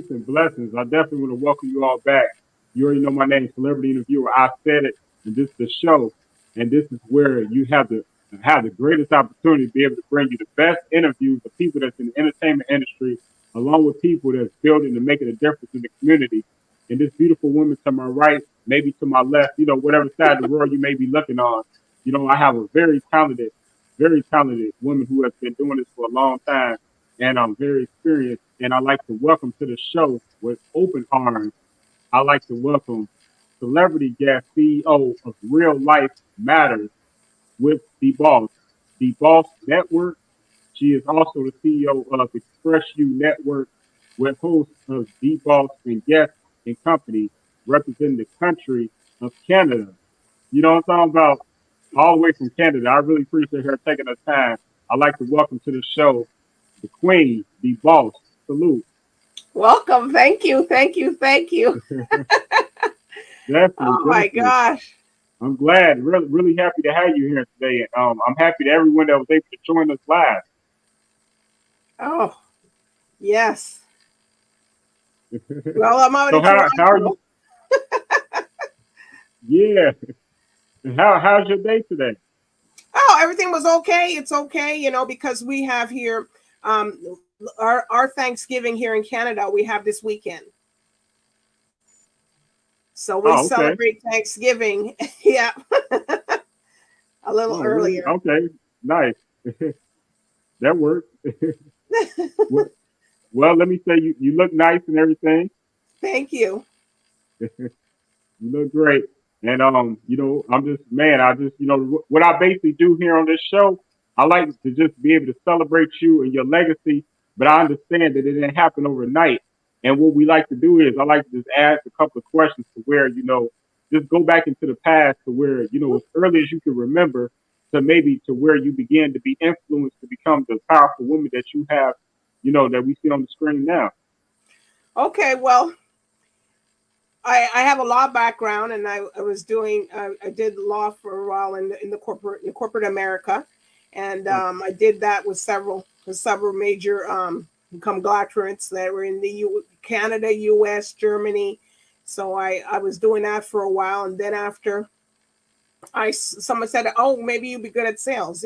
Peace and blessings. I definitely want to welcome you all back. You already know my name, Celebrity Interviewer. I said it, and this is the show, and this is where you have the greatest opportunity to be able to bring you the best interviews of people that's in the entertainment industry, along with people that's building and making a difference in the community. And this beautiful woman to my right, maybe to my left, whatever side of the world you may be looking on, I have a very talented woman who has been doing this for a long time, and I'm very experienced. And I like to welcome to the show with open arms. I like to welcome celebrity guest CEO of Real Life Matters with the Boss Network. She is also the CEO of Express You Network, with host of the Boss and guests and company representing the country of Canada. You know what I'm talking about? All the way from Canada. I really appreciate her taking her time. I'd like to welcome to the show the Queen, the Boss. Salute. Welcome. Thank you. Thank you. Thank you. Definitely, Oh my definitely. gosh. I'm glad. Really, really happy to have you here today. I'm happy to everyone that was able to join us live. Oh, yes. Well, I'm out So in how are you? Toronto. Yeah. How's your day today? Oh, everything was okay. It's okay, because we have here um our Thanksgiving here in Canada. We have this weekend. So we Oh, okay. celebrate Thanksgiving. Yeah. A little Oh, really? earlier. Okay. Nice. That works. Well, well, let me say you look nice and everything. Thank you. You look great. And I'm just man, I just what I basically do here on this show, I like to just be able to celebrate you and your legacy, but I understand that it didn't happen overnight. And what we like to do is I like to just ask a couple of questions to where, just go back into the past to where, as early as you can remember, to maybe to where you began to be influenced to become the powerful woman that you have, that we see on the screen now. Okay, well, I have a law background, and I did law for a while in the corporate America, and I did that with several major conglomerates that were in the Canada, U.S., Germany. So I was doing that for a while, and then after someone said, "Oh, maybe you'd be good at sales."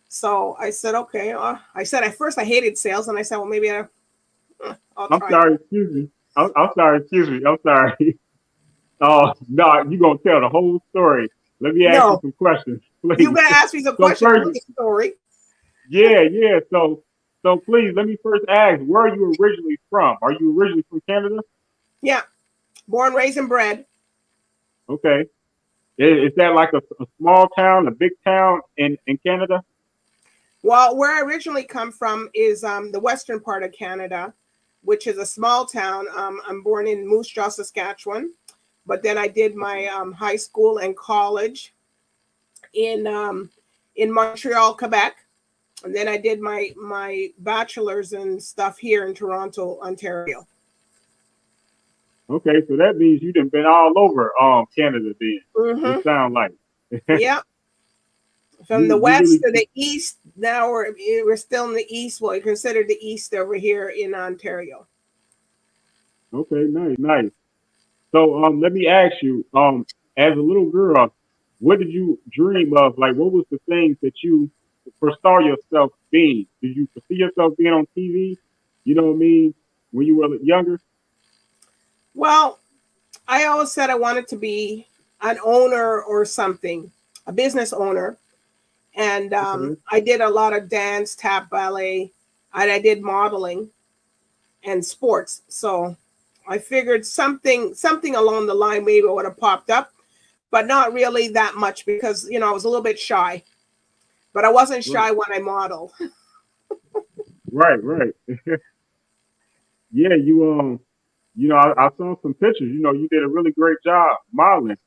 So I said, "Okay." I said at first I hated sales, and I said, "Well, maybe I'll I'm try sorry, excuse me. I'm sorry, excuse me. I'm sorry. Oh, no, you're going to tell the whole story. Let me ask you No, some questions, you please. gotta ask me some So questions first, about the story. yeah, yeah. So please, let me first ask, where are you originally from? Are you originally from Canada? Yeah, born, raised, and bred. Okay. Is that like a small town, a big town in Canada? Well, where I originally come from is the western part of Canada, which is a small town. I'm born in Moose Jaw, Saskatchewan, but then I did my high school and college in Montreal, Quebec, and then I did my bachelor's and stuff here in Toronto, Ontario. Okay, so that means you done been all over Canada then. It Mm-hmm. sounds like Yeah, from the you west really to the east. Now we're still in the east. Well, you consider the east over here in Ontario. okay, nice, nice. So let me ask you, as a little girl, what did you dream of? Like, what was the things that you foresaw yourself being? Did you foresee yourself being on TV? You know what I mean? When you were younger? Well, I always said I wanted to be an owner or something, a business owner. And Okay. I did a lot of dance, tap, ballet, and I did modeling and sports. So I figured something along the line maybe would have popped up, but not really that much because I was a little bit shy. But I wasn't Right, shy when I modeled. right, right. Yeah, I saw some pictures. You did a really great job modeling.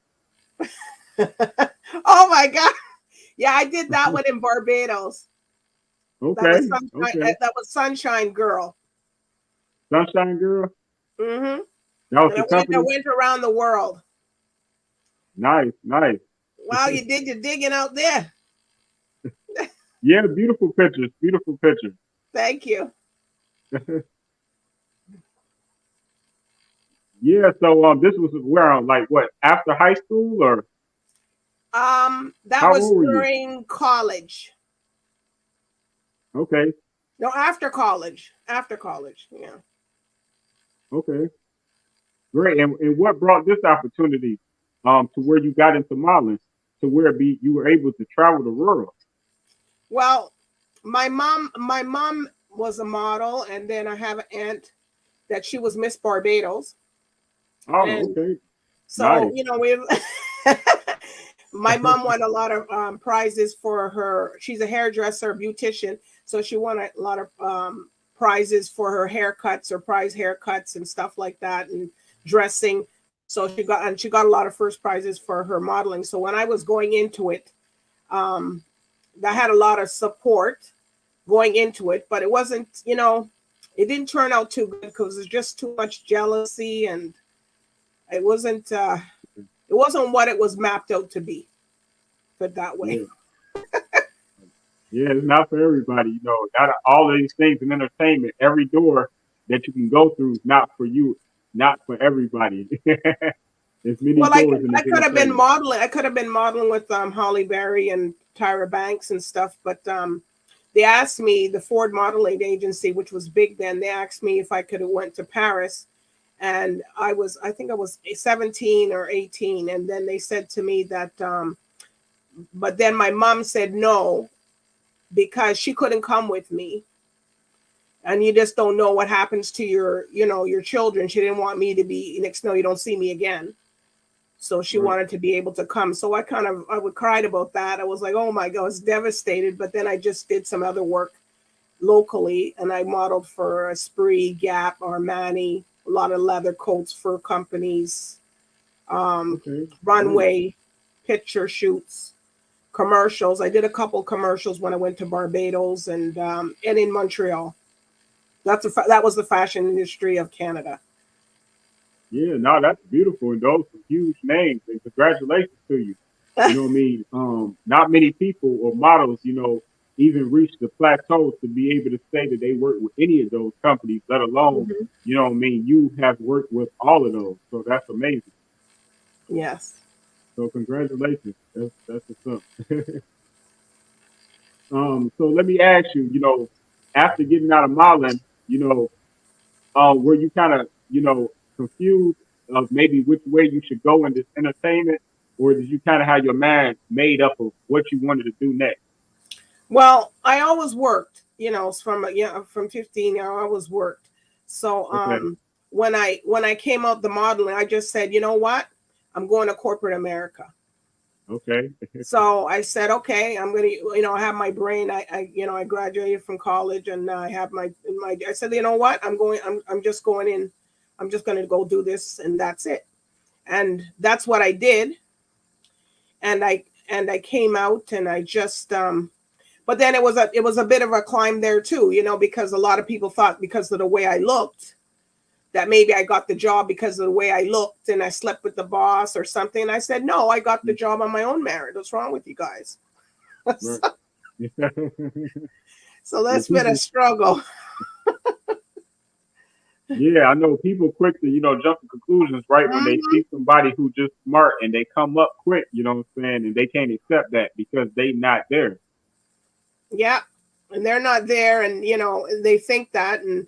Oh my God. Yeah, I did that one in Barbados. That Okay, was Sunshine, okay. that was Sunshine Girl. Sunshine Girl. Hmm. That was And the I company. went around the world. Nice, nice. Wow, you did your digging out there. Yeah, beautiful pictures. Beautiful pictures. Thank you. Yeah. So this was where like what, after high school, or That how was old were you? during college. Okay. No, after college. After college. Yeah. Okay. Great. And what brought this opportunity to where you got into modeling, to where you were able to travel the world? Well, my mom was a model, and then I have an aunt that she was Miss Barbados. Oh, And okay. so, Nice. we my mom won a lot of prizes for her. She's a hairdresser, beautician, so she won a lot of prizes for her haircuts or prize haircuts and stuff like that, and dressing. So she got a lot of first prizes for her modeling. So when I was going into it, um, I had a lot of support going into it, but it wasn't, it didn't turn out too good because there's just too much jealousy, and it wasn't what it was mapped out to be, put it that way. Yeah. Yeah, it's not for everybody. Not all of these things in entertainment. Every door that you can go through is not for you, not for everybody. There's many Well, I doors could in I this could have been entertainment. modeling. I could have been modeling with Holly Berry and Tyra Banks and stuff, but they asked me, the Ford Modeling Agency, which was big then. They asked me if I could have went to Paris, and I think I was 17 or 18, and then they said to me that, but then my mom said no because she couldn't come with me, and you just don't know what happens to your children. She didn't want me to be next. No, you don't see me again. So she Right. wanted to be able to come. So I would cried about that. I was like, oh my God, I was devastated. But then I just did some other work locally, and I modeled for Esprit, Gap, Armani, a lot of leather coats for companies, Okay. Great. runway picture shoots, commercials. I did a couple commercials when I went to Barbados and in Montreal. That was the fashion industry of Canada. Yeah, no, that's beautiful. And those are huge names. And congratulations to you. You know what I mean? Not many people or models, even reach the plateau to be able to say that they work with any of those companies, let alone, Mhm. you know what I mean? You have worked with all of those. So that's amazing. Yes. So congratulations. That's what's up. So let me ask you, after getting out of modeling, were you kind of, confused of maybe which way you should go in this entertainment, or did you kind of have your mind made up of what you wanted to do next? Well, I always worked, from 15, I always worked. So Okay. when I came out the modeling, I just said, you know what? I'm going to corporate America. Okay. So I said, okay, I'm gonna, I have my brain. I graduated from college, and I have my. I said, you know what? I'm just going in. I'm just going to go do this, and that's it. And that's what I did. And I came out, and I just but then it was a bit of a climb there too, because a lot of people thought, because of the way I looked, that maybe I got the job because of the way I looked and I slept with the boss or something. And I said, no, I got the job on my own merit. What's wrong with you guys? Right. So Yeah, that's been a people. struggle. Yeah, I know people quick to, jump to conclusions right when they Mhm. see somebody who just smart and they come up quick, you know what I'm saying, and they can't accept that because they not there. Yeah. And they're not there. And, they think that. And,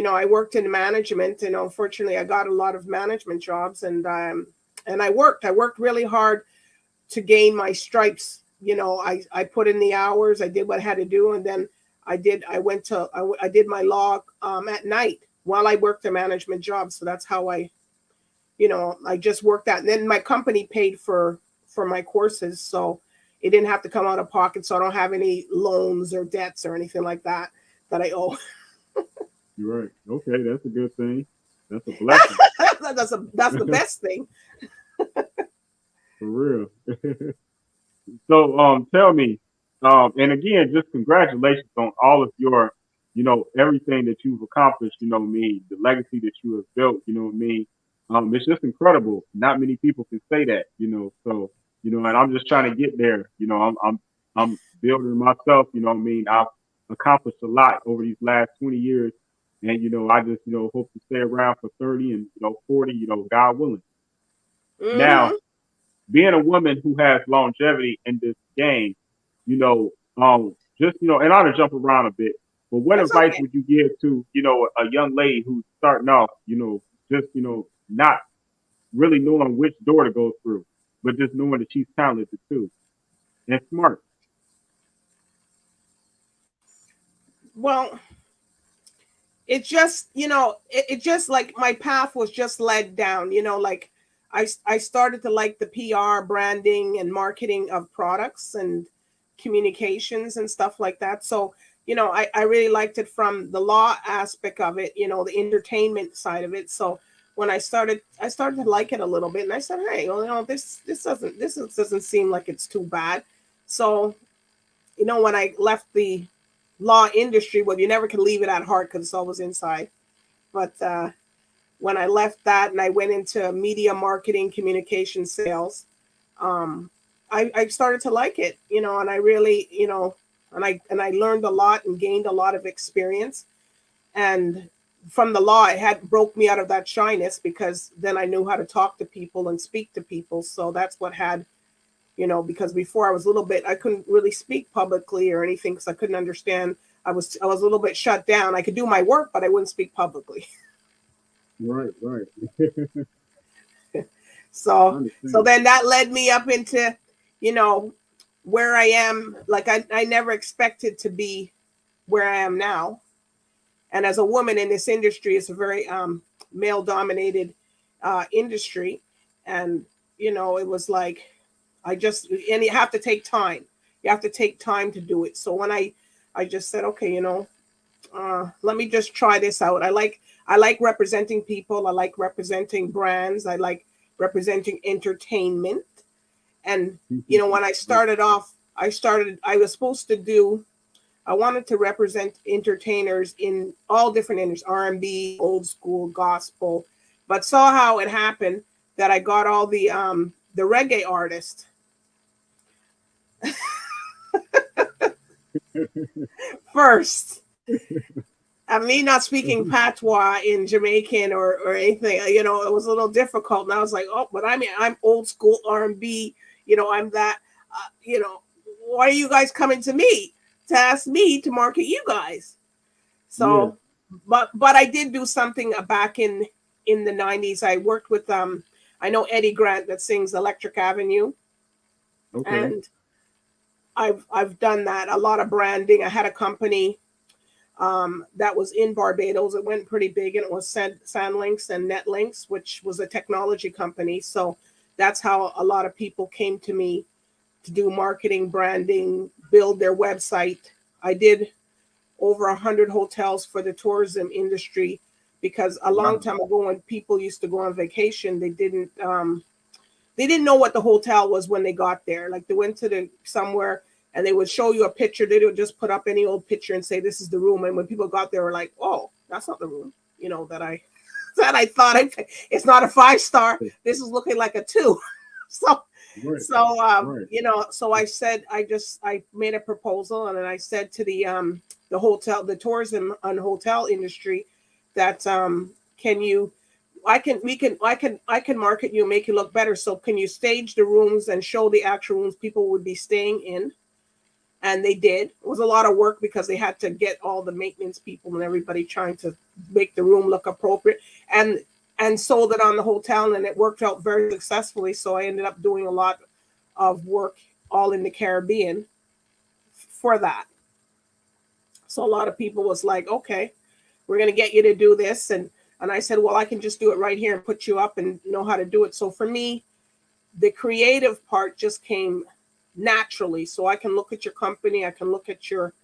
I worked in management, and unfortunately I got a lot of management jobs, and I worked really hard to gain my stripes. I put in the hours, I did what I had to do. And then I did my law at night while I worked a management job. So that's how I just worked that. And then my company paid for my courses. So it didn't have to come out of pocket. So I don't have any loans or debts or anything like that I owe. You're right. Okay, that's a good thing. That's a blessing That's the best thing. for real. So, tell me, and again, just congratulations on all of your, everything that you've accomplished. You know what I mean? The legacy that you have built. You know what I mean? It's just incredible. Not many people can say that. So, and I'm just trying to get there. I'm building myself. You know what I mean? I've accomplished a lot over these last 20 years, And I just hope to stay around for 30 and 40, God willing. Now, Mm-hmm. being a woman who has longevity in this game, just and I'll jump around a bit. But what That's advice okay. would you give to a young lady who's starting off, just not really knowing which door to go through, but just knowing that she's talented too and smart. Well, it just, it just like my path was just led down, like I started to like the PR, branding, and marketing of products and communications and stuff like that. So, I really liked it from the law aspect of it, the entertainment side of it. So when I started to like it a little bit, and I said, hey, well, this doesn't seem like it's too bad. So, when I left the law industry, well, you never can leave it at heart because it's always inside. But when I left that and I went into media marketing, communication, sales, um, I started to like it, and I really, and I learned a lot and gained a lot of experience. And from the law, it had broke me out of that shyness because then I knew how to talk to people and speak to people. So that's what had, because before I couldn't really speak publicly or anything because I couldn't understand. I was a little bit shut down. I could do my work, but I wouldn't speak publicly. Right, right. I So understand. then that led me up into, you know, where I am. Like I never expected to be where I am now. And as a woman in this industry, it's a very male dominated industry. And, it was like, and you have to take time. You have to take time to do it. So when I just said, okay, let me just try this out. I like representing people. I like representing brands. I like representing entertainment. And when I started off, I was supposed to do. I wanted to represent entertainers in all different industries, R&B, old school, gospel, but saw how it happened that I got all the reggae artists first. And me not speaking patois in Jamaican or anything, it was a little difficult. And I was like, oh, but I'm old school R&B, I'm that, why are you guys coming to me to ask me to market you guys? Yeah. So, but I did do something back in the 90s. I worked with I know Eddie Grant that sings Electric Avenue, Okay. and I've done that, a lot of branding. I had a company that was in Barbados. It went pretty big, and it was Sandlinks and Netlinks, which was a technology company. So that's how a lot of people came to me to do marketing, branding, build their website. I did over 100 hotels for the tourism industry because a long Wow. time ago when people used to go on vacation, they didn't know what the hotel was when they got there. Like they went to somewhere and they would show you a picture. They would just put up any old picture and say this is the room. And when people got there, were like, "Oh, that's not the room." That I that I thought it's not a 5-star. This is looking like a 2. So Right. so Right. so I said I made a proposal and then I said to the tourism and hotel industry that can you I can market you and make you look better. So can you stage the rooms and show the actual rooms people would be staying in? And they did. It was a lot of work because they had to get all the maintenance people and everybody trying to make the room look appropriate and sold it on the hotel, and it worked out very successfully. So I ended up doing a lot of work all in the Caribbean for that. So a lot of people was like, okay, we're going to get you to do this. And I said, well, I can just do it right here and put you up and know how to do it. So for me, the creative part just came naturally. So I can look at your company, I can look at your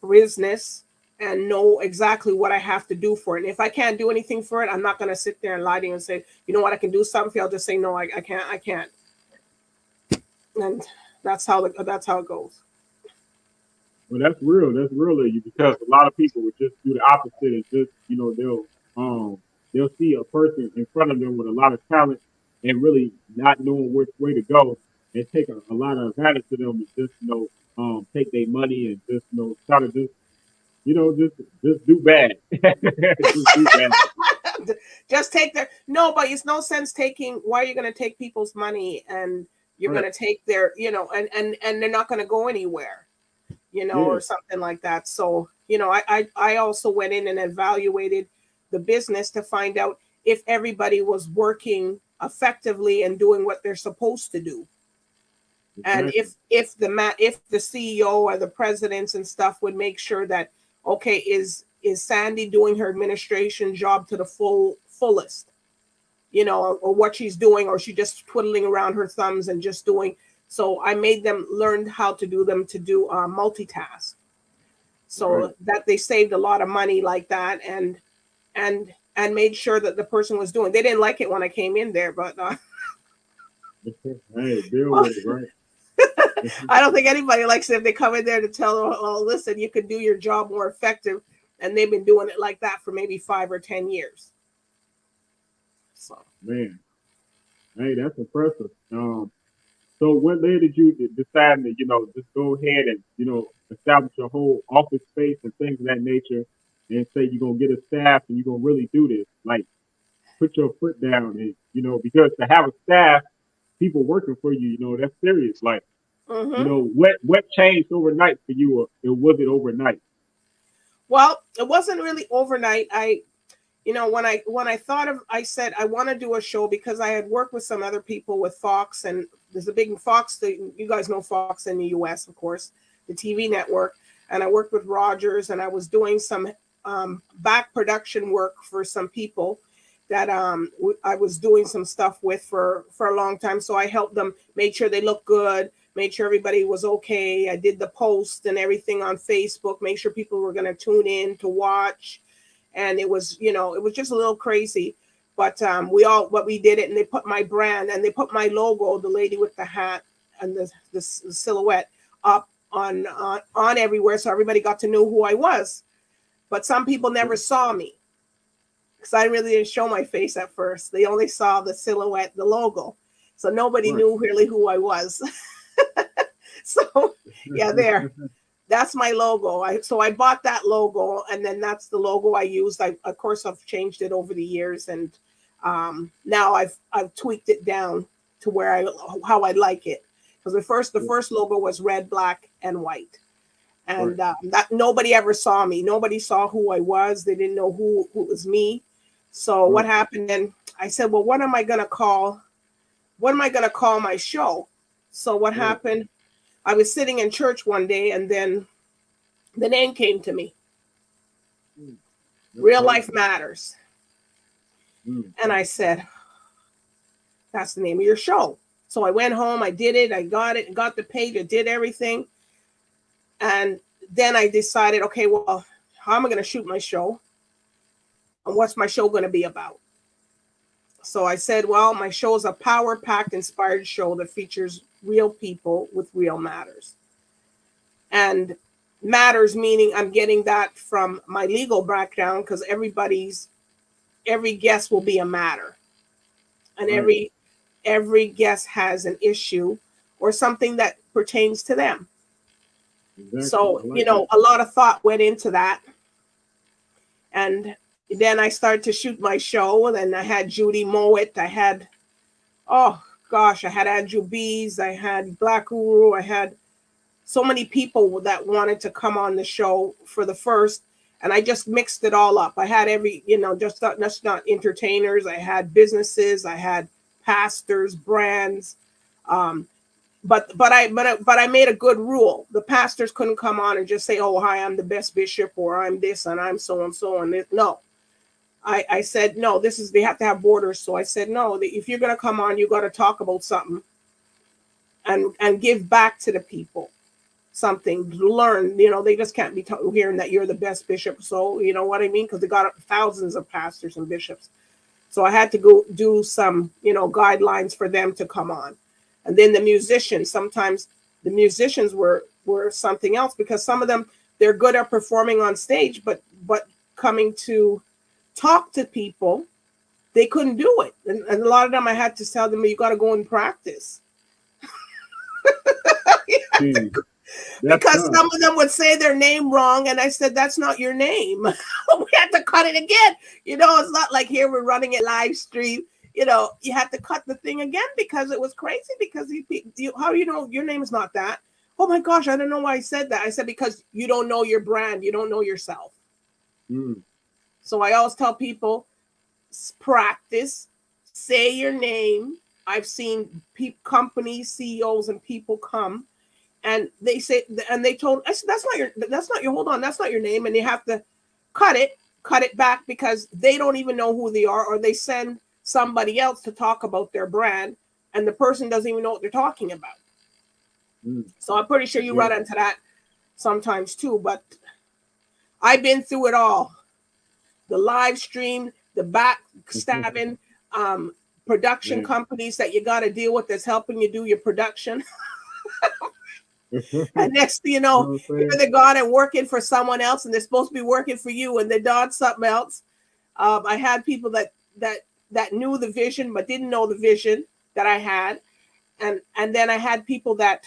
business and know exactly what I have to do for it. And if I can't do anything for it, I'm not going to sit there and lie to you and say, you know what, I can do something. I'll just say, no, I can't. And that's how it goes. Well, that's real. That's real of you because a lot of people would just do the opposite and just, they'll see a person in front of them with a lot of talent and really not knowing which way to go and take a lot of advantage to them and just, take their money and just, try to just just do bad. Just do bad. Just take their no, but it's no sense taking. Why are you going to take people's money and you're Right. going to take their, and they're not going to go anywhere, Yeah. or something like that. So, I also went in and evaluated the business to find out if everybody was working effectively and doing what they're supposed to do. And Exactly. if the CEO or the presidents and stuff would make sure that, okay, is Sandy doing her administration job to the fullest, or what she's doing, or she just twiddling around her thumbs and just doing. So I made them learn how to do multitask, Right. so that they saved a lot of money like that, and made sure that the person was doing. They didn't like it when I came in there, but Hey, deal with it, right? I don't think anybody likes it if they come in there to tell them, "Oh, listen, you could do your job more effective," and they've been doing it like that for maybe 5 or 10 years. So, Man, hey, that's impressive. So what led you to decide to, just go ahead and, establish your whole office space and things of that nature and say you're gonna get a staff and you're gonna really do this? Like put your foot down and, because to have a staff, people working for you, that's serious. Like, mm-hmm. What changed overnight for you, or was it overnight? Well, it wasn't really overnight. When I thought of, I said I want to do a show because I had worked with some other people with Fox, and there's a big Fox. You guys know Fox in the U.S., of course, the TV network. And I worked with Rogers, and I was doing some back production work for some people that I was doing some stuff with for a long time. So I helped them, made sure they looked good, made sure everybody was okay. I did the post and everything on Facebook, make sure people were going to tune in to watch. And it was, it was just a little crazy, but we did it, and they put my brand and they put my logo, the lady with the hat and the silhouette, up on everywhere, so everybody got to know who I was. But some people never saw me because I really didn't show my face at first. They only saw the silhouette, the logo, so nobody Right. knew really who I was. So yeah, there. That's my logo. So I bought that logo, and then that's the logo I used. Of course, I've changed it over the years, and now I've tweaked it down to how I like it. Because the first logo was red, black, and white, Right. and that nobody ever saw me. Nobody saw who I was. They didn't know who was me. So what Right. happened then? I said, well, what am I gonna call? What am I gonna call my show? So what Right. happened? I was sitting in church one day, and then the name came to me. That's Real perfect. Life Matters. Mm. And I said, that's the name of your show. So I went home, I did it, I got it, got the page, I did everything. And then I decided, okay, well, how am I going to shoot my show? And what's my show going to be about? So I said, well, my show is a power-packed, inspired show that features real people with real matters. And matters meaning I'm getting that from my legal background, because every guest will be a matter, and Right. every guest has an issue or something that pertains to them. Exactly. So I like that. a lot of thought went into that, and then I started to shoot my show. And then I had Judy Mowat, I had, oh gosh, I had Andrew Bees, I had Black Uru, I had so many people that wanted to come on the show for the first, and I just mixed it all up. I had every, just not entertainers. I had businesses, I had pastors, brands, but I made a good rule. The pastors couldn't come on and just say, "Oh, hi, I'm the best bishop," or "I'm this and I'm so and so and this." No, I said no. They have to have borders. So I said no. If you're gonna come on, you got to talk about something and give back to the people something, learn. They just can't be hearing that you're the best bishop. So you know what I mean? Because they got thousands of pastors and bishops. So I had to go do some, guidelines for them to come on. And then the musicians, sometimes the musicians were something else, because some of them, they're good at performing on stage, but coming to talk to people, they couldn't do it. And a lot of them, I had to tell them, you got to go and practice. Mm. That's because tough. some of them would say their name wrong, and I said, that's not your name. We had to cut it again. It's not like here we're running it live stream. You had to cut the thing again because it was crazy. Because how your name is not that? Oh my gosh, I don't know why I said that. I said, because you don't know your brand, you don't know yourself. So I always tell people, practice, say your name. I've seen companies, CEOs, and people come, and they say, and they told, I said, that's not your, hold on, that's not your name, and you have to cut it back because they don't even know who they are, or they send somebody else to talk about their brand, and the person doesn't even know what they're talking about. So I'm pretty sure you run into that sometimes too, but I've been through it all. The live stream, the backstabbing, production companies that you got to deal with that's helping you do your production. And next thing you know, here they're gone and working for someone else, and they're supposed to be working for you, and they're doing something else. I had people that knew the vision but didn't know the vision that I had, and then I had people that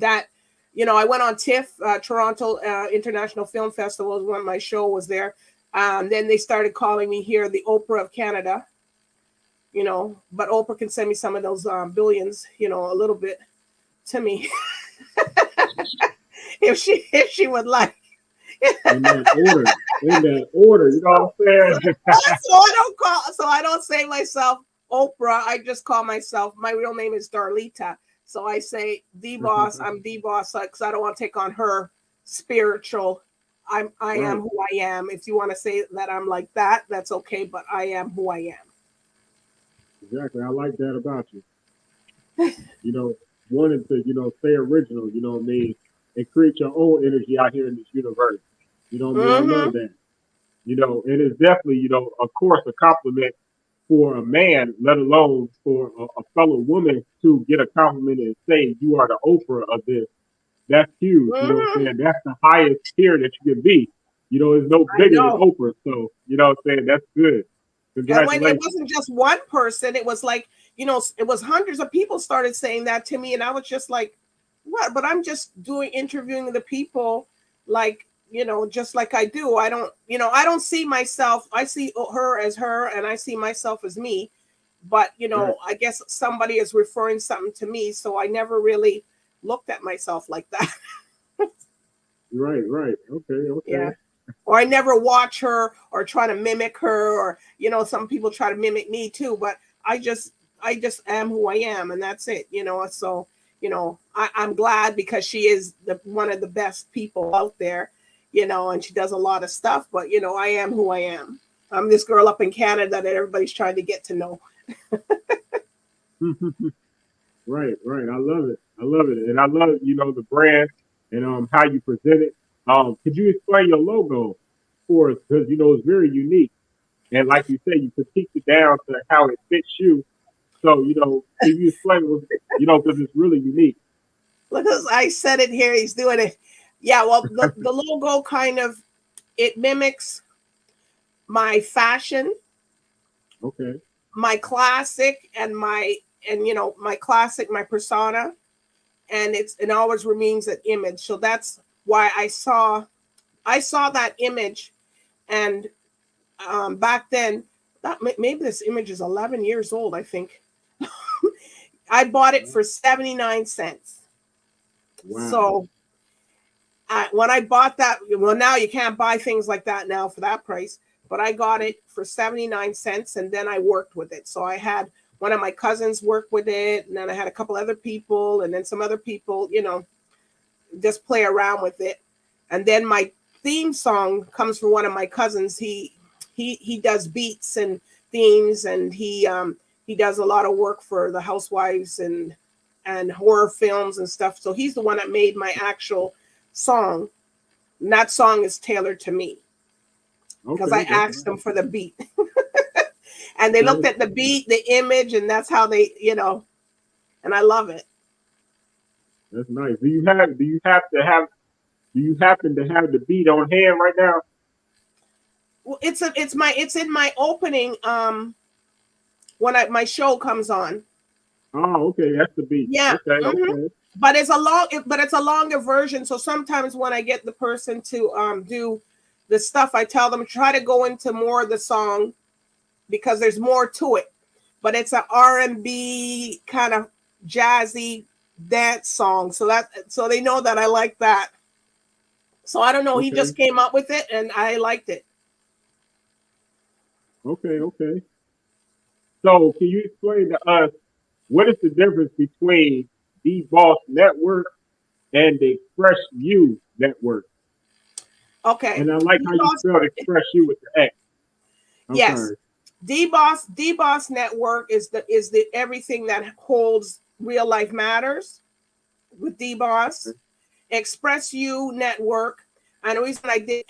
I went on TIFF, Toronto International Film Festival, when my show was there. Then they started calling me here the Oprah of Canada, but Oprah can send me some of those billions, a little bit to me. if she would like. In that order, you know what I'm saying? So I don't say myself Oprah. I just call myself, my real name is Darlita. So I say DBoss, I'm DBoss, because I don't want to take on her spiritual. I am who I am. If you want to say that I'm like that, that's okay, but I am who I am. Exactly. I like that about you. Wanting to, stay original, you know what I mean, and create your own energy out here in this universe. You know what I mean? I love that. And it's definitely, of course, a compliment for a man, let alone for a fellow woman to get a compliment and say you are the Oprah of this. That's huge. You know what I'm saying? That's the highest tier that you can be. It's no bigger than Oprah. So, you know what I'm saying? That's good. Congratulations. And when it wasn't just one person, it was like, it was hundreds of people started saying that to me. And I was just like, what? But I'm just interviewing the people like, just like I do. I don't see myself. I see her as her, and I see myself as me. But, I guess somebody is referring something to me. So I never really looked at myself like that. Right. Okay. Yeah. Or I never watch her or try to mimic her, or, some people try to mimic me too, but I just am who I am, and that's it, so, I'm glad because she is one of the best people out there, and she does a lot of stuff, but, I am who I am. I'm this girl up in Canada that everybody's trying to get to know. Right. I love it. And I love, the brand and how you present it. Could you explain your logo for us? Because, it's very unique. And like you said, you critique it down to how it fits you. So, can you explain it, because it's really unique. Look, I said it here. He's doing it. Yeah, well, the logo kind of, it mimics my fashion. Okay. My classic and my classic, my persona. And it always remains an image. So that's why I saw that image. And back then, maybe this image is 11 years old, I think. I bought it for 79 cents. Wow. So when I bought that, well, now you can't buy things like that now for that price, but I got it for 79 cents, and then I worked with it. So I had one of my cousins work with it, and then I had a couple other people, and then some other people, just play around with it. And then my theme song comes from one of my cousins. He does beats and themes, and he does a lot of work for the housewives and horror films and stuff. So he's the one that made my actual song. And that song is tailored to me because I asked them for the beat. And they looked at the beat, the image, and that's how they, and I love it. That's nice. Do you happen to have the beat on hand right now? Well, it's in my opening when my show comes on. Oh, okay, that's the beat. Yeah. Okay, Mm-hmm. okay. But it's a longer version. So sometimes when I get the person to do the stuff, I tell them try to go into more of the song because there's more to it. But it's an R&B kind of jazzy dance song. So they know that I like that. So I don't know. He Okay, just came up with it and I liked it. okay, okay. So can you explain to us what is the difference between the Boss Network and the Express You Network? Okay. And I like how you DBoss, spelled Express You with the X. I'm yes. sorry. DBoss Network is the everything that holds real life matters with DBoss. Express You Network. And the reason I did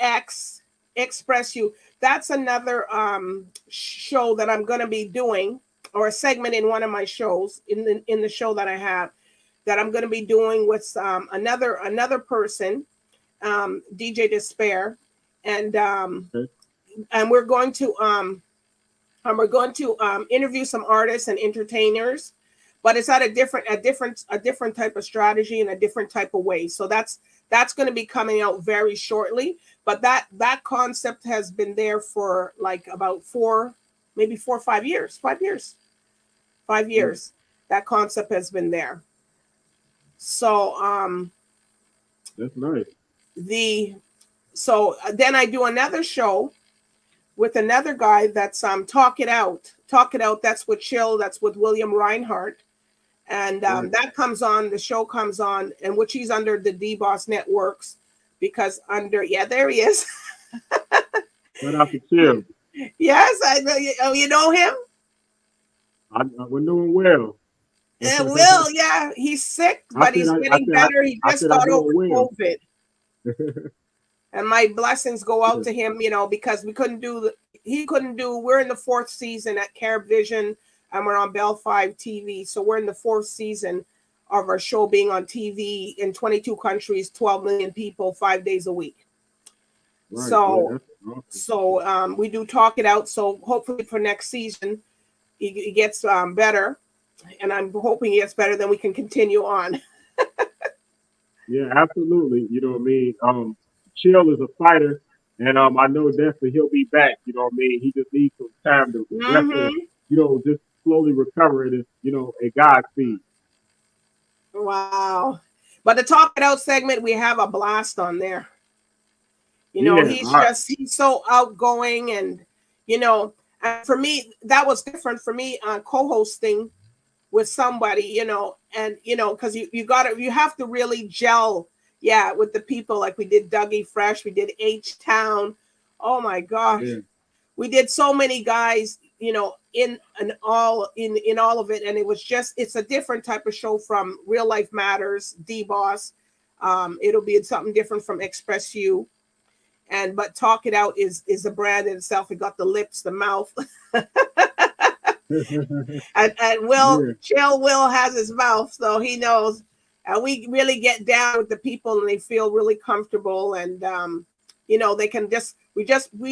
Express You, that's another show that I'm going to be doing, or a segment in one of my shows in the show that I have, that I'm going to be doing with another person, DJ Despair, and Okay. and we're going to interview some artists and entertainers, but it's at a different type of strategy and a different type of way. So that's going to be coming out very shortly. But that concept has been there for like about maybe 4 or 5 years. 5 years. five Yeah, years. That concept has been there. So that's nice. the so then I do another show with another guy that's Talk It Out. Talk It Out. That's with Chill. That's with William Reinhardt. And Right. that comes on, the show comes on, and which he's under the DBoss Networks, because there he is. Shout out to Chill. Yes, I know. Oh, you know him? We're doing well. Will, yeah, he's sick, I but said he's I getting said better. He I just said I got know over it well. COVID. And my blessings go out Yeah. to him, because we couldn't do we're in the fourth season at CareVision, and we're on Bell 5 TV. So we're in the fourth season of our show being on TV in 22 countries, 12 million people, 5 days a week. Right. Yeah, So, that's awesome. we do Talk It Out. So hopefully for next season, he gets better. And I'm hoping he gets better, then we can continue on. Yeah, absolutely. You know what I mean? Chill is a fighter, and I know definitely he'll be back. You know what I mean? He just needs some time to rest and Mm-hmm. just slowly recover it. At God's speed. Wow. But the Talk It Out segment, we have a blast on there. Yeah. All right. He's so outgoing, and and for me, that was different for me co-hosting with somebody, and because you have to really gel, with the people. Like we did Dougie Fresh, we did H Town. Oh my gosh, Yeah. we did so many guys, in all of it, and it's a different type of show from Real Life Matters, DBoss. It'll be something different from Express You. But Talk It Out is a brand in itself. It got the lips, the mouth. And Yeah. Will has his mouth, so he knows. And we really get down with the people, and they feel really comfortable. And they can we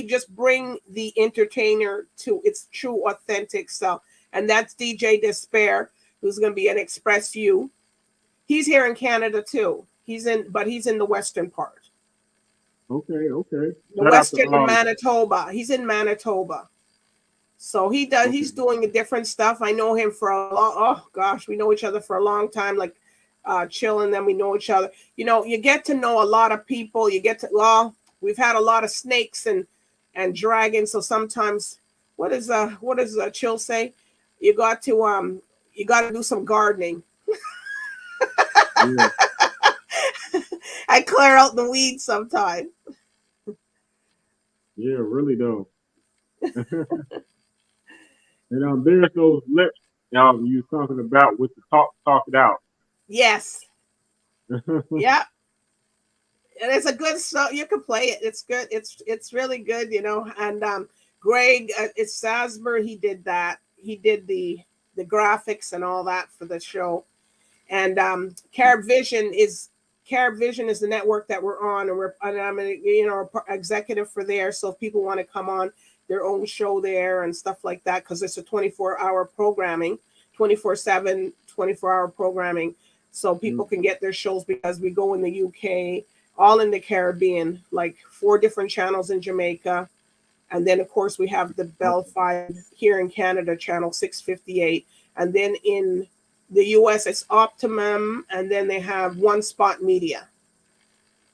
just bring the entertainer to its true, authentic self. And that's DJ Despair, who's going to be an Express You. He's here in Canada too. He's in the western part. Okay. Okay. The Shout out to western Manitoba. He's in Manitoba. So Okay. he's doing different stuff. I know him for oh gosh, we know each other for a long time, like chilling, then we know each other. You get to know a lot of people. We've had a lot of snakes and dragons. So sometimes what does Chill say? You got to do some gardening. Yeah. I clear out the weeds sometimes. Yeah. Really though. And there's those lips you were talking about with the talk it out. Yes. Yeah. And it's a good song. You can play it. It's good. It's really good, And Greg, it's Sasber. He did that. He did the graphics and all that for the show. And CareVision is the network that we're on, and I'm an executive for there. So if people want to come on their own show there and stuff like that, because it's a 24-hour programming, 24/7, 24-hour programming, so people can get their shows, because we go in the UK, all in the Caribbean, like 4 different channels in Jamaica. And then, of course, we have the Bell 5 here in Canada, channel 658. And then in the US, it's Optimum. And then they have One Spot Media.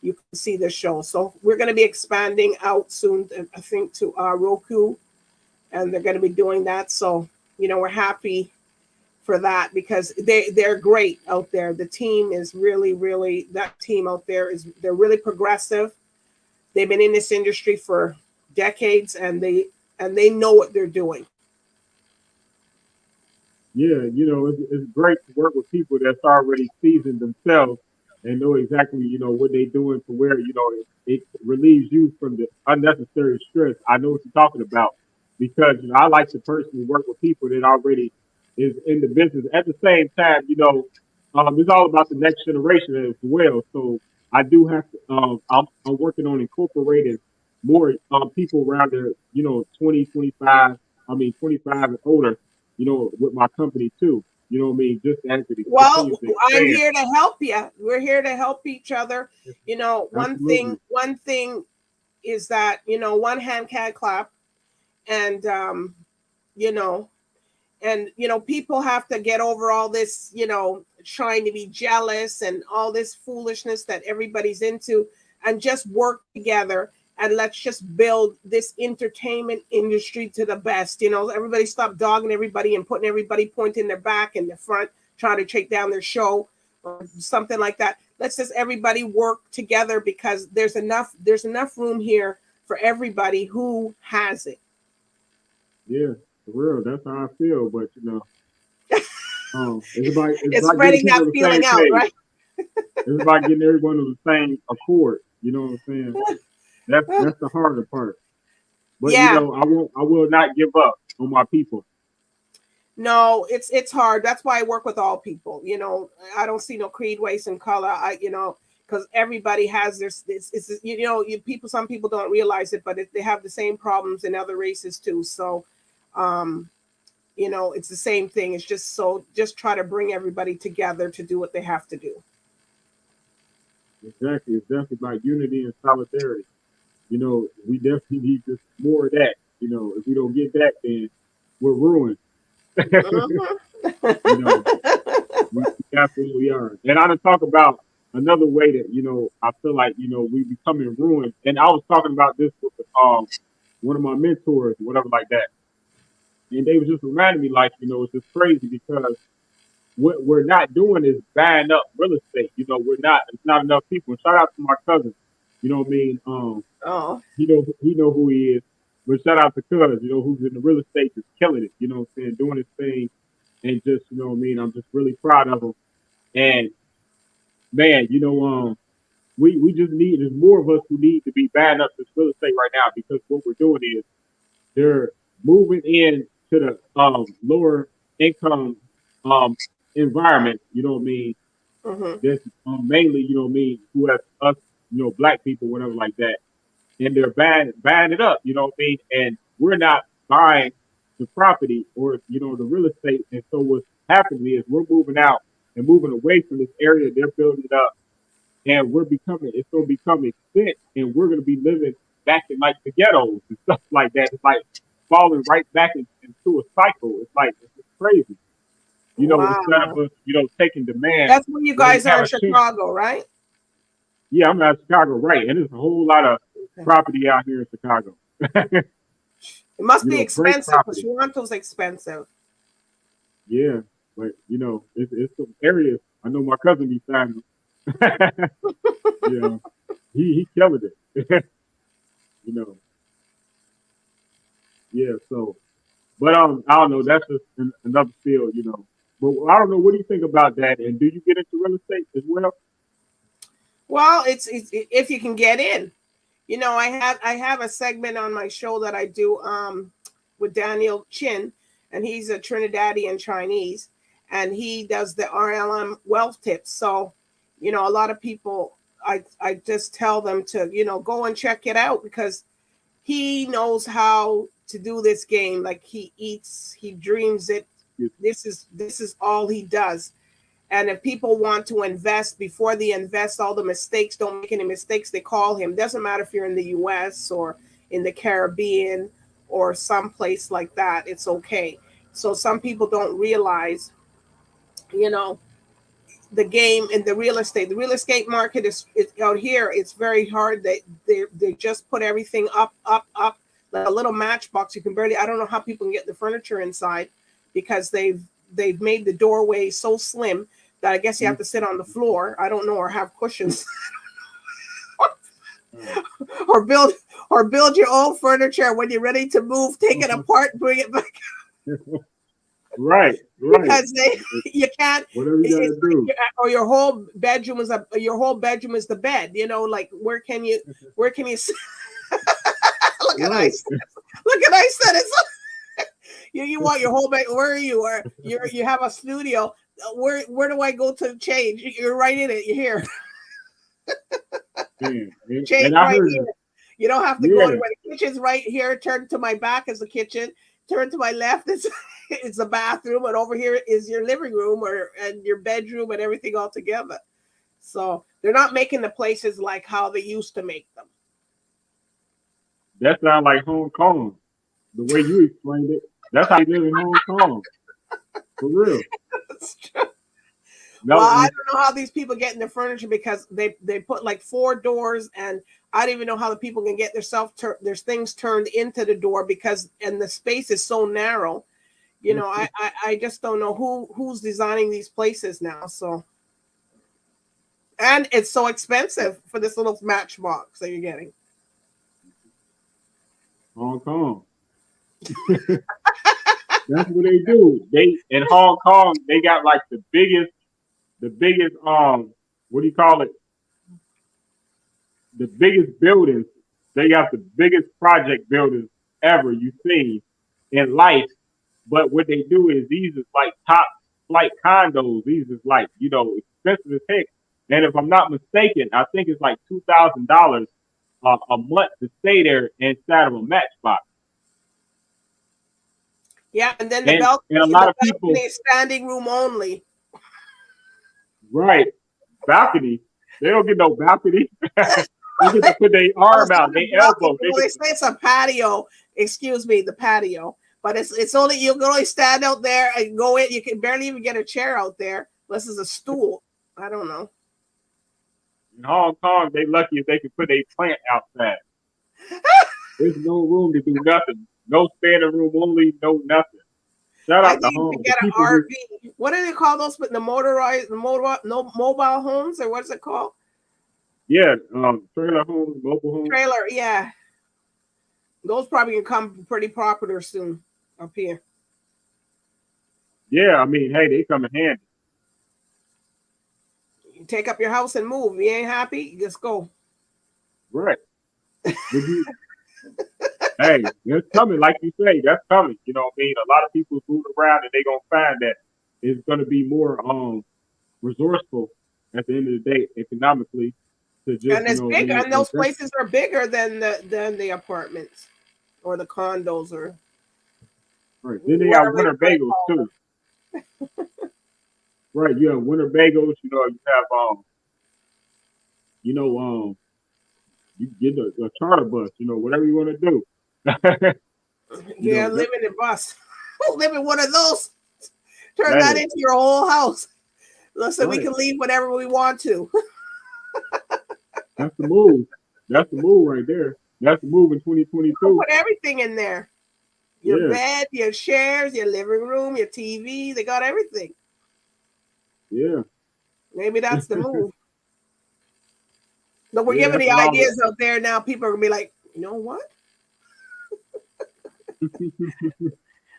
You can see the show. So we're going to be expanding out soon, I think, to Roku. And they're going to be doing that. So, we're happy for that, because they're great out there. The team is really, really, that team out there they're really progressive. They've been in this industry for decades, and they know what they're doing. Yeah, it's great to work with people that's already seasoned themselves and know exactly, what they're doing, to where, it relieves you from the unnecessary stress. I know what you're talking about, because, I like to personally work with people that already is in the business. At the same time, it's all about the next generation as well. So I do have to, I'm working on incorporating more people around there, 20, 25, 25 and older, with my company too. You know what I mean? Just as it Well, continues to I'm expand. here to help you. We're here to help each other. Absolutely. One thing is that, one hand can't clap, and people have to get over all this, trying to be jealous and all this foolishness that everybody's into, and just work together. And let's just build this entertainment industry to the best. Everybody stop dogging everybody and putting everybody pointing their back and their front, trying to take down their show or something like that. Let's just everybody work together, because there's enough room here for everybody who has it. Yeah, for real. That's how I feel. But It's about spreading getting people that on the feeling same out, page. right? It's about getting everyone on the same accord. You know what I'm saying? That's the harder part. But Yeah. I will not give up on my people. No, it's hard. That's why I work with all people. I don't see no creed, race, and color. Because everybody has this. People. Some people don't realize it, but they have the same problems in other races too. So, it's the same thing. It's just try to bring everybody together to do what they have to do. Exactly. It's definitely about unity and solidarity. We definitely need just more of that. If we don't get that, then we're ruined. We absolutely are. And I done talk about another way that, I feel like, we becoming ruined. And I was talking about this with one of my mentors, whatever like that. And they was just reminding me, like, it's just crazy, because what we're not doing is buying up real estate. It's not enough people. Shout out to my cousin. You know what I mean? Oh. He know who he is. But shout out to Cuz, who's in the real estate, just killing it, what I'm saying, doing his thing, and just, what I mean, I'm just really proud of him. And man, we just need, there's more of us who need to be buying up this real estate right now, because what we're doing is they're moving in to the lower income environment, you know what I mean? Mm-hmm. That's mainly, who have us, black people, whatever like that. And they're buying it up, you know what I mean? And we're not buying the property or, the real estate. And so what's happening is we're moving out and moving away from this area. They're building it up, and it's going to become extinct, and we're going to be living back in like the ghettos and stuff like that. It's like falling right back into a cycle. It's just crazy. Wow. Instead of us, taking demand. That's where you guys are in Chicago, right? Yeah, I'm out of Chicago, right. And there's a whole lot of property out here in Chicago. It must be expensive, because Toronto's expensive. Yeah, but it's some areas. I know my cousin be signing. He killed it. Yeah. So, but I don't know. That's just another field, But I don't know. What do you think about that? And do you get into real estate as well? Well, it's if you can get in. I have a segment on my show that I do with Daniel Chin, and he's a Trinidadian Chinese, and he does the RLM Wealth tips. So, a lot of people, I just tell them to, go and check it out, because he knows how to do this game. Like, he eats, he dreams it. This is all he does. And if people want to invest, before they invest, all the mistakes, don't make any mistakes, they call him. Doesn't matter if you're in the US or in the Caribbean or someplace like that, it's okay. So some people don't realize, you know, the game in the real estate. The real estate market is out here. It's very hard. They just put everything up, like a little matchbox. You can barely. I don't know how people can get the furniture inside because they've made the doorway so slim that I guess you have to sit on the floor. I don't know, or have cushions, or build your own furniture. When you're ready to move, take it apart, bring it back. Right. Because you can't. Whatever you gotta do. Or your whole bedroom is the bed. You know, like where can you? Look at I said. Look at I said it. You want your whole bed? Where are you? Or you have a studio. Where do I go to change? You're right in it. You're here. Change right here. You don't have to go to where the kitchen's right here. Turn to my back is the kitchen. Turn to my left is it's the bathroom, and over here is your living room and your bedroom and everything all together. So they're not making the places like how they used to make them. That sounds like Hong Kong. The way you explained it. That's how you live in Hong Kong. For real. That's true. Well, I don't know how these people get in their furniture because they put like 4 doors, and I don't even know how the people can get their things turned into the door because the space is so narrow. You know, I just don't know who's designing these places now. So, and it's so expensive for this little matchbox that you're getting. Hong Kong. That's what they do. In Hong Kong, they got like the biggest what do you call it? The biggest buildings. They got the biggest project buildings ever you've seen in life. But what they do is these is like top flight condos. These is like, you know, expensive as heck. And if I'm not mistaken, I think it's like $2,000 a month to stay there inside of a matchbox. Yeah, and then the balcony, and a lot of people is standing room only. Right. Balcony. They don't get no balcony. They get to put their arm out, their elbow. They say it's a patio. Excuse me, the patio. But it's only, you can only stand out there and go in. You can barely even get a chair out there unless it's a stool. I don't know. In Hong Kong, they lucky if they can put a plant outside. There's no room to do nothing. No standing room only, no nothing. Shout out to home. Get an RV. What do they call those? But the mobile homes, or what's it called? Yeah, trailer homes, mobile homes. Trailer, yeah. Those probably can come pretty popular soon up here. Yeah, I mean, hey, they come in handy. You take up your house and move. If you ain't happy, you just go. Right. Hey, it's coming, like you say, that's coming. You know what I mean? A lot of people move around and they're going to find that it's going to be more resourceful at the end of the day economically. To just, and it's bigger, and those places are bigger than the apartments or the condos or. Right. Then they got Winnebagoes too. Right, you have Winnebagoes. You know, you have you get a charter bus. You know, whatever you want to do. Yeah, live in a bus. Live in one of those. Turn that into your whole house. Listen, we can leave whenever we want to. That's the move. That's the move right there. That's the move in 2022. Put everything in there. Your bed, your chairs, your living room, your TV. They got everything. Yeah. Maybe that's the move. But we're giving the ideas out there now. People are going to be like, you know what?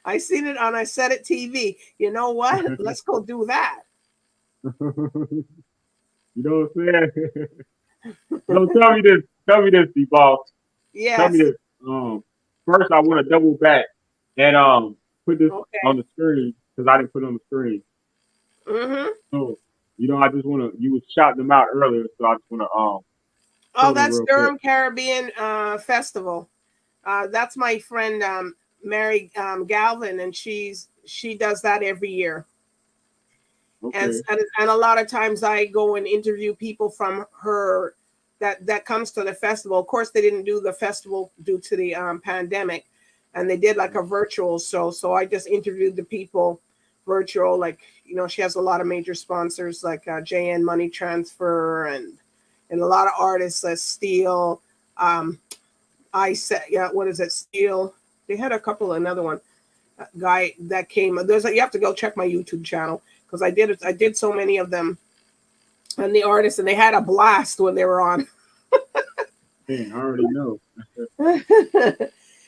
I seen it on IsaidIt TV. You know what? Let's go do that. You know what I'm saying? So tell me this, DBoss. Yes. Tell me this. First, I want to double back and put this on the screen because I didn't put it on the screen. Mm-hmm. So, you know, I just want to. You was shouting them out earlier, so I just want to. Oh, that's Durham Caribbean Festival. That's my friend Mary Galvin, and she does that every year. Okay. And a lot of times I go and interview people from her that comes to the festival. Of course, they didn't do the festival due to the pandemic, and they did like a virtual show. So I just interviewed the people virtual. Like, you know, she has a lot of major sponsors like JN Money Transfer and a lot of artists, Steel, I said, yeah, what is it, Steel? They had a couple, another one guy that came. You have to go check my YouTube channel because I did so many of them and the artists, and they had a blast when they were on. Man, I already know.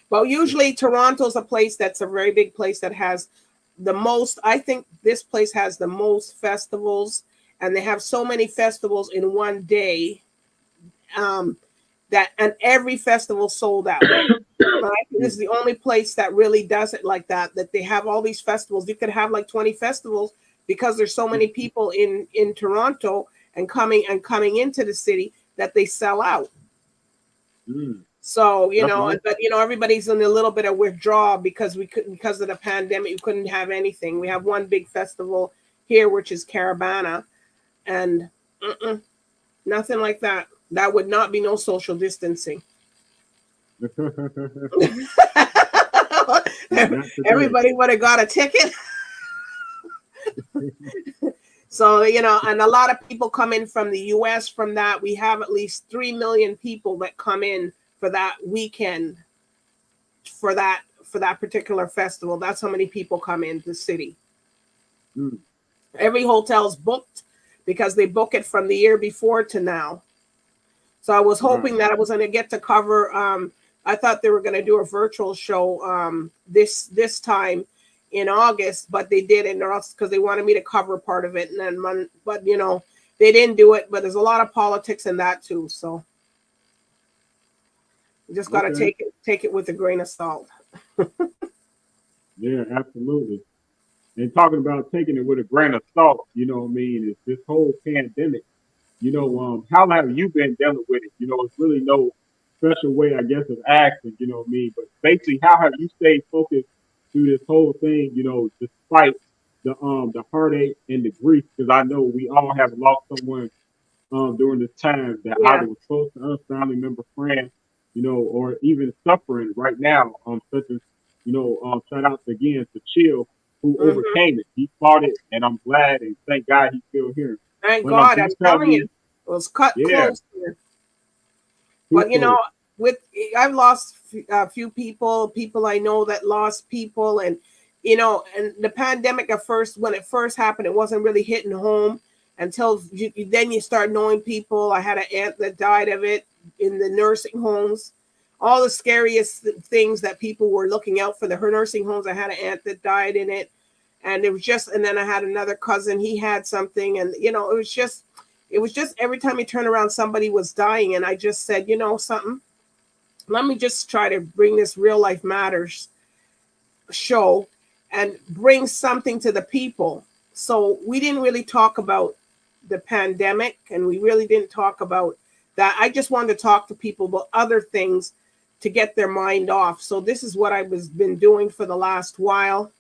Well, usually Toronto's a place that's a very big place that has the most. I think this place has the most festivals, and they have so many festivals in one day that, and every festival sold out. Right? This is the only place that really does it like that. That they have all these festivals. You could have like 20 festivals because there's so many people in Toronto and coming into the city that they sell out. So, you know, but you know, everybody's in a little bit of withdrawal because because of the pandemic, we couldn't have anything. We have one big festival here, which is Caravana, and nothing like that. That would not be no social distancing. Everybody would have got a ticket. So, you know, and a lot of people come in from the US from that. We have at least 3 million people that come in for that weekend for that particular festival. That's how many people come into the city. Every hotel's booked because they book it from the year before to now. So I was hoping that I was going to get to cover. I thought they were going to do a virtual show this time in August, but they didn't, because they wanted me to cover part of it. And then, but you know, they didn't do it. But there's a lot of politics in that too. So you just got to take it with a grain of salt. Yeah, absolutely. And talking about taking it with a grain of salt, you know what I mean, is this whole pandemic. You know, how have you been dealing with it? You know, it's really no special way, I guess, of asking, you know what I mean? But basically, how have you stayed focused through this whole thing, you know, despite the heartache and the grief? Because I know we all have lost someone during this time that either was close to us, family member, friend, you know, or even suffering right now, such as, you know, shout out again to Chill, who overcame it. He fought it, and I'm glad and thank God he's still here. Thank God, I'm telling you, it was cut close here. But you know, I've lost a few people I know that lost people, and you know, and the pandemic at first, when it first happened, it wasn't really hitting home until then you start knowing people. I had an aunt that died of it in the nursing homes. All the scariest things that people were looking out for her nursing homes. I had an aunt that died in it. And it was just, and then I had another cousin, he had something, and you know, it was just every time you turn around, somebody was dying. And I just said, you know, something, let me just try to bring this Real Life Matters show and bring something to the people. So we didn't really talk about the pandemic, and we really didn't talk about that. I just wanted to talk to people about other things to get their mind off. So this is what I've been doing for the last while.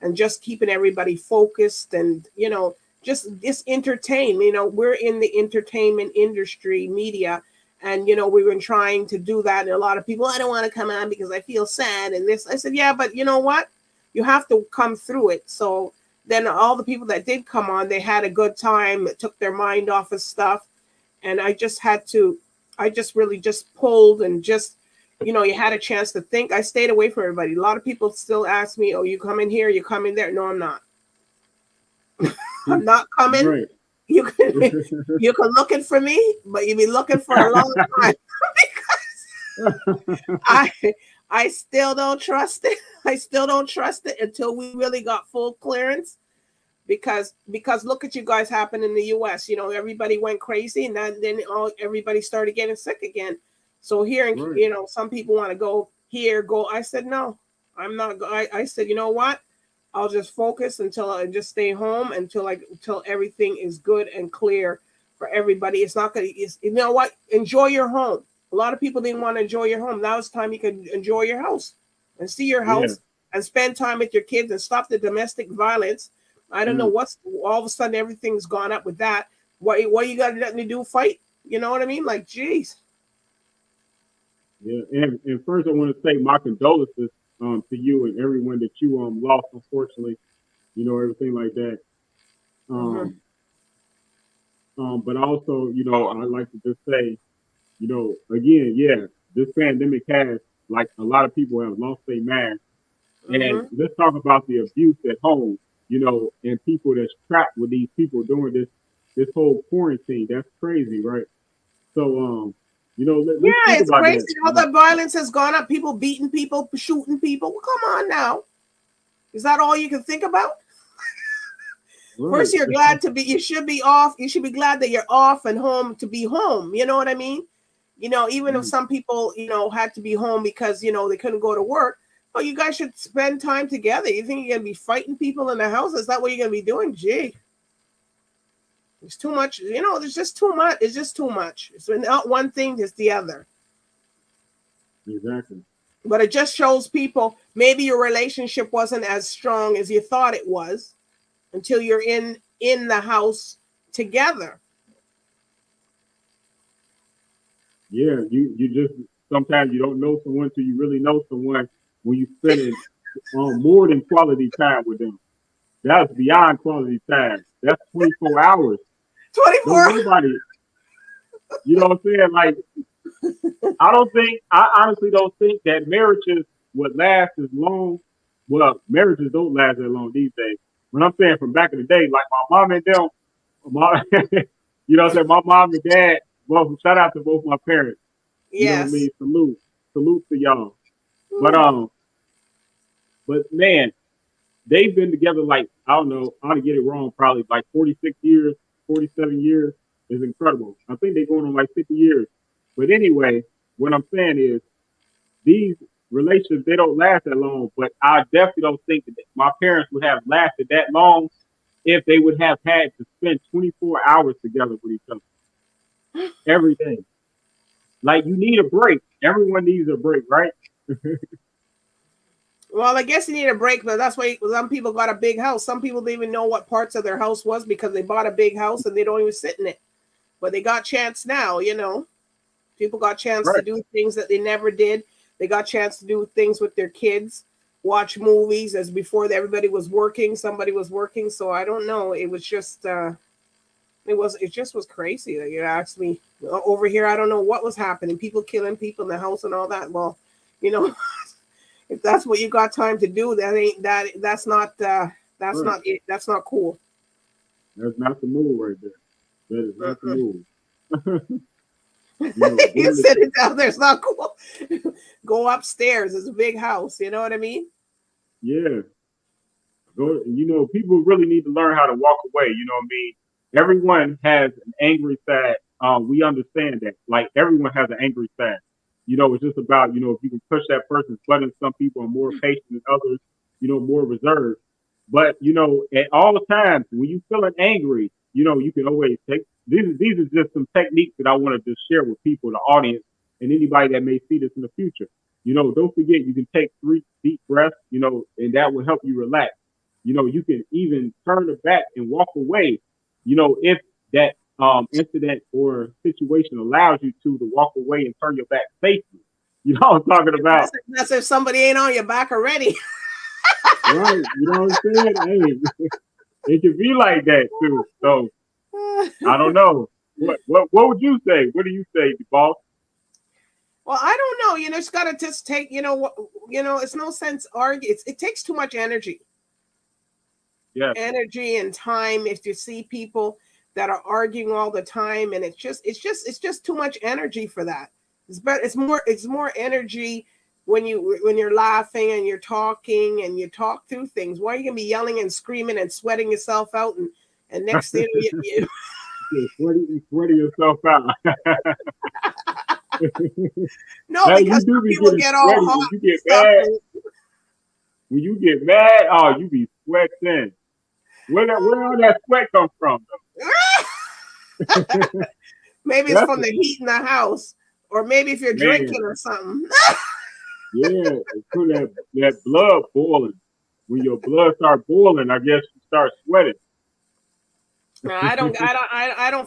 And just keeping everybody focused and, you know, just entertain. You know, we're in the entertainment industry, media, and, you know, we've been trying to do that. And a lot of people, I don't want to come on because I feel sad and this. I said, yeah, but you know what? You have to come through it. So then all the people that did come on, they had a good time. It took their mind off of stuff. And I just really just pulled and just, you know, you had a chance to think. I stayed away from everybody. A lot of people still ask me, oh, you come in here, you come in there. No, I'm not. I'm not coming. Right. You can looking for me, but you'll be looking for a long time because I still don't trust it. I still don't trust it until we really got full clearance. Because look at you guys happen in the US. You know, everybody went crazy, and then everybody started getting sick again. So here, you know, some people want to go here, go. I said, no, I'm not. I said, you know what? I'll just focus until I just stay home until everything is good and clear for everybody. It's not going to, you know what? Enjoy your home. A lot of people didn't want to enjoy your home. Now it's time you can enjoy your house and see your house and spend time with your kids and stop the domestic violence I don't know what's all of a sudden everything's gone up with that. What you got nothing to do? Fight? You know what I mean? Like, geez. Yeah, and first I want to say my condolences to you and everyone that you lost, unfortunately. You know, everything like that. But also, you know, I'd like to just say, you know, again, yeah, this pandemic has, like, a lot of people have lost their mind. And let's talk about the abuse at home, you know, and people that's trapped with these people during this whole quarantine. That's crazy, right? So, you know, let's think it's about crazy. that. All the violence has gone up. People beating people, shooting people. Well, come on now. Is that all you can think about? Right. First, you're glad to be. You should be off. You should be glad that you're off and home to be home. You know what I mean? You know, even if some people, you know, had to be home because, you know, they couldn't go to work. Well, you guys should spend time together. You think you're going to be fighting people in the house? Is that what you're going to be doing? Gee. It's too much. You know, there's just too much. It's just too much. It's not one thing, it's the other. Exactly. But it just shows people maybe your relationship wasn't as strong as you thought it was until you're in the house together. Yeah, you just sometimes you don't know someone till you really know someone when you spend more than quality time with them. That's beyond quality time. That's 24 hours. 24. Don't nobody, you know what I'm saying? Like, I honestly don't think that marriages would last as long. Well, marriages don't last that long these days. When I'm saying from back in the day, like my mom and them, you know what I'm saying? My mom and dad, well, shout out to both my parents. Yes. You know what I mean? Salute to y'all. But man, they've been together like, I don't know, I ought to get it wrong, probably like 46 years, 47 years is incredible. I think they're going on like 50 years. But anyway, what I'm saying is these relationships, they don't last that long, but I definitely don't think that my parents would have lasted that long if they would have had to spend 24 hours together with each other every day. Like, you need a break. Everyone needs a break, right? Well, I guess you need a break, but that's why some people got a big house. Some people didn't even know what parts of their house was because they bought a big house and they don't even sit in it. But they got chance now, you know. People got chance to do things that they never did. They got chance to do things with their kids, watch movies as before everybody was working. Somebody was working. So I don't know. It was just, it just was crazy. Like, you asked me over here. I don't know what was happening. People killing people in the house and all that. Well, you know, if that's what you got time to do, that's not it. That's not cool. That's not the move right there. That is not the move. You sit it down there. It's not cool. Go upstairs. It's a big house. You know what I mean? Yeah. You know, people really need to learn how to walk away. You know what I mean? Everyone has an angry side. We understand that. Like, everyone has an angry side. You know, it's just about, you know, if you can push that person's button. Some people are more patient than others, you know, more reserved. But, you know, at all times, when you feeling angry, you know, you can always take, these are just some techniques that I want to just share with people, the audience, and anybody that may see this in the future. You know, don't forget, you can take 3 deep breaths, you know, and that will help you relax. You know, you can even turn the back and walk away, you know, if that incident or situation allows you to walk away and turn your back safely. You know what I'm talking about? That's if somebody ain't on your back already. Right. You know what I'm saying? Hey, it can be like that too. So I don't know. What would you say? What do you say, boss? Well, I don't know. You know, it's got to just take, you know, it's no sense arguing. It takes too much energy. Yeah. Energy and time. If you see people that are arguing all the time, and it's just too much energy for that. It's more energy when you're laughing and you're talking and you talk through things. Why are you gonna be yelling and screaming and sweating yourself out and next thing you sweating yourself out. No, hey, because people get all sweaty. hot. When you get mad, oh, you be sweating. Where all that sweat come from, though? Maybe it's from the heat in the house, or maybe if you're drinking or something. Yeah, it's from that blood boiling. when your blood starts boiling, I guess you start sweating. No, I don't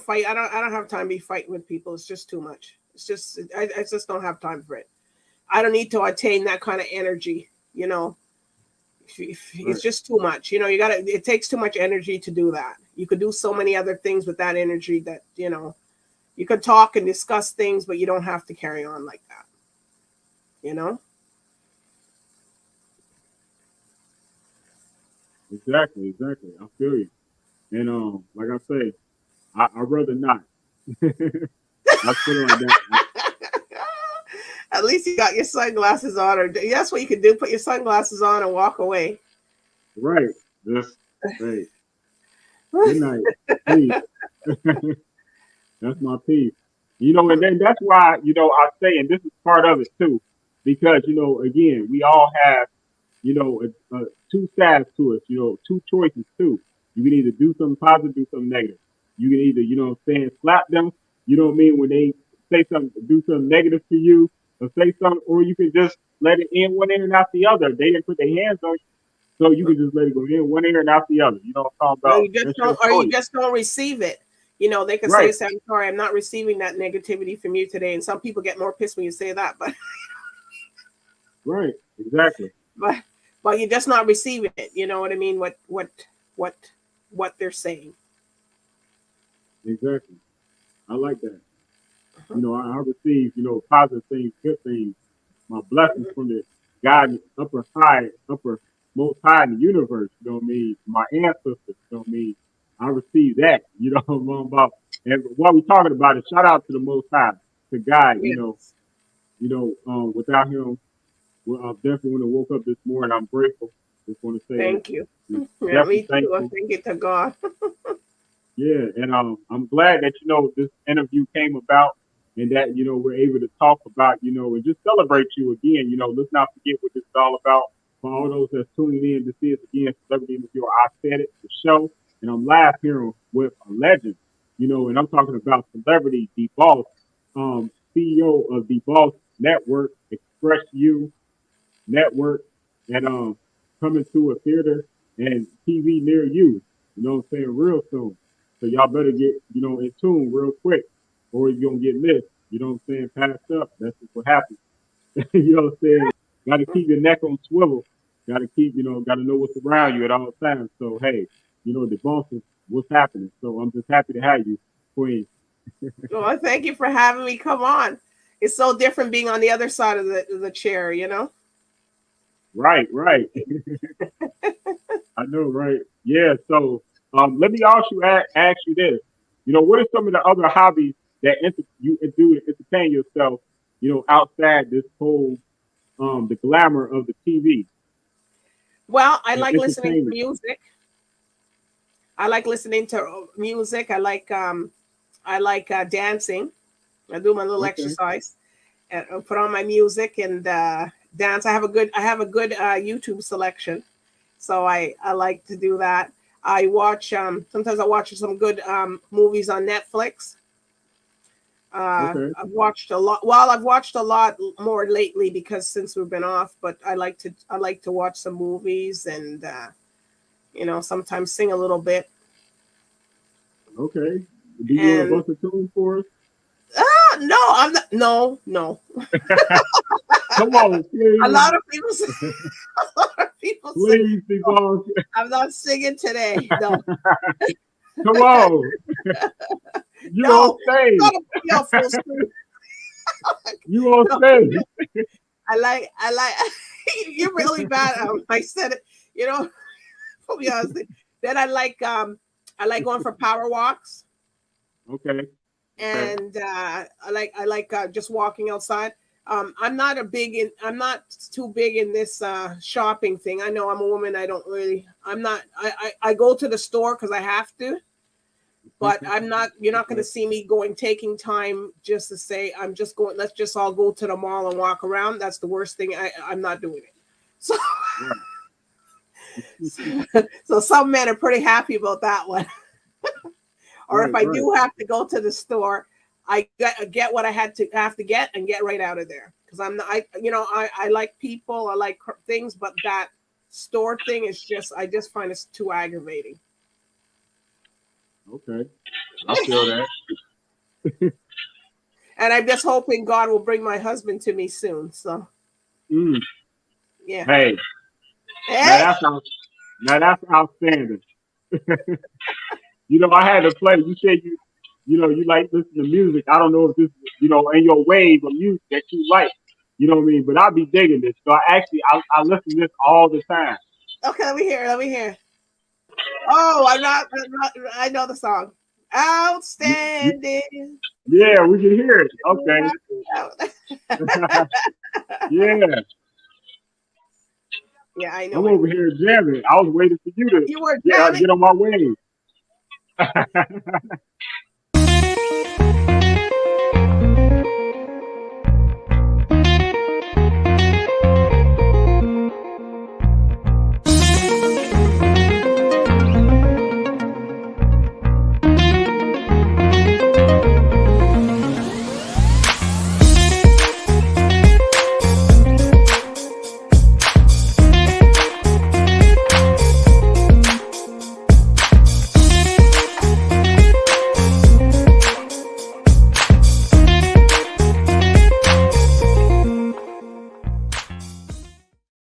fight. I don't have time to be fighting with people. It's just too much. I just don't have time for it. I don't need to attain that kind of energy. Right. It's just too much. It takes too much energy to do that. You could do so many other things with that energy that, you could talk and discuss things, but you don't have to carry on like that. Exactly. I feel you. And like I say, I'd rather not. Let's put it like that. At least you got your sunglasses on, or that's what you can do. Put your sunglasses on and walk away. Right. Just hey, good night. Peace. That's my piece. And then that's why, I say, and this is part of it too, because, again, we all have, two sides to us, two choices too. You can either do something positive, do something negative. You can either, slap them, when they say something, do something negative to you or say something, or you can just let it in one ear and out the other. They didn't put their hands on you, so you can just let it go in one ear and out the other. You know what I'm talking No, about? you just That's your don't, or you choice. just don't receive it. They can Right. say, "I'm sorry, I'm not receiving that negativity from you today." And some people get more pissed when you say that, but Right. Exactly. but you're just not receiving it. You know what I mean? What they're saying. Exactly. I like that. I receive, positive things, good things, my blessings from the God upper most high in the universe, you know what I mean? My ancestors, you know what I mean? I receive that, you know what I'm talking about. And while we're talking about it, shout out to the most high, to God, Yes. without him, well, I definitely when I woke up this morning, I'm grateful. Just want to say that. Thank you. I'm Yeah, definitely me too. I thankful. thank it to God. Yeah, and I'm glad that this interview came about, and that we're able to talk about and just celebrate you again. Let's not forget what this is all about. For all those that's tuning in to see us again, Celebrity Interviewer, I said it, the show, and I'm live here with a legend. And I'm talking about Celebrity DBoss, CEO of DBoss Network, Express You Network, and coming to a theater and TV near you. You know what I'm saying? Real soon. So y'all better get in tune real quick, or you're gonna get missed. You know what I'm saying? Passed up. That's just what happens. You know what I'm saying? Got to keep your neck on swivel. Got to keep got to know what's around you at all times. So hey, the boss is what's happening. So I'm just happy to have you, Queen. Well, thank you for having me. Come on. It's so different being on the other side of the chair. Right, right. I know, right? Yeah. So, let me ask you this. What are some of the other hobbies that you do to entertain yourself? Outside this whole the glamour of the TV Well, I and like listening to entertainment. music. I like listening to music. I like dancing. I do my little Okay. exercise and put on my music and dance. I have a good YouTube selection, so I like to do that. I watch sometimes I watch some good movies on Netflix. Okay. I've watched a lot. Well, I've watched a lot more lately because since we've been off. But I like to watch some movies and sometimes sing a little bit. Okay. Do you want to And bust a tune for us? no, I'm not. No, no. Come on, A please, lot of people say, a lot of people say, please, "Oh, DeBoss. I'm not singing today." No, Come on. You on no. stage. Gotta put me on full screen. You on No, stage. I like. You're really bad. I said it. To be honest. Then I like going for power walks, Okay. Okay. and I like just walking outside. I'm not too big in this shopping thing. I know I'm a woman. I don't really. I'm not. I go to the store because I have to, but I'm not. You're not going to Okay. see me taking time just to say I'm just going. Let's just all go to the mall and walk around. That's the worst thing. I'm not doing it. So, Right. so some men are pretty happy about that one. Or if Right. I Right. do have to go to the store, I get what I have to get and get right out of there because I'm not. I like people. I like things, but that store thing is I just find it's too aggravating. Okay. I feel that. And I'm just hoping God will bring my husband to me soon. So, yeah. Hey. Hey. Now that's outstanding. You know, I had to play. You said you know, you like listen to music. I don't know if this, you know, in your wave of music that you like. You know what I mean? But I be digging this. So I listen to this all the time. Okay, let me hear. Let me hear. Oh, I know the song. Outstanding. Yeah, we can hear it. Okay. Yeah. Yeah, I know. I'm over here jamming. I was waiting for you to You were get jamming. on my wave.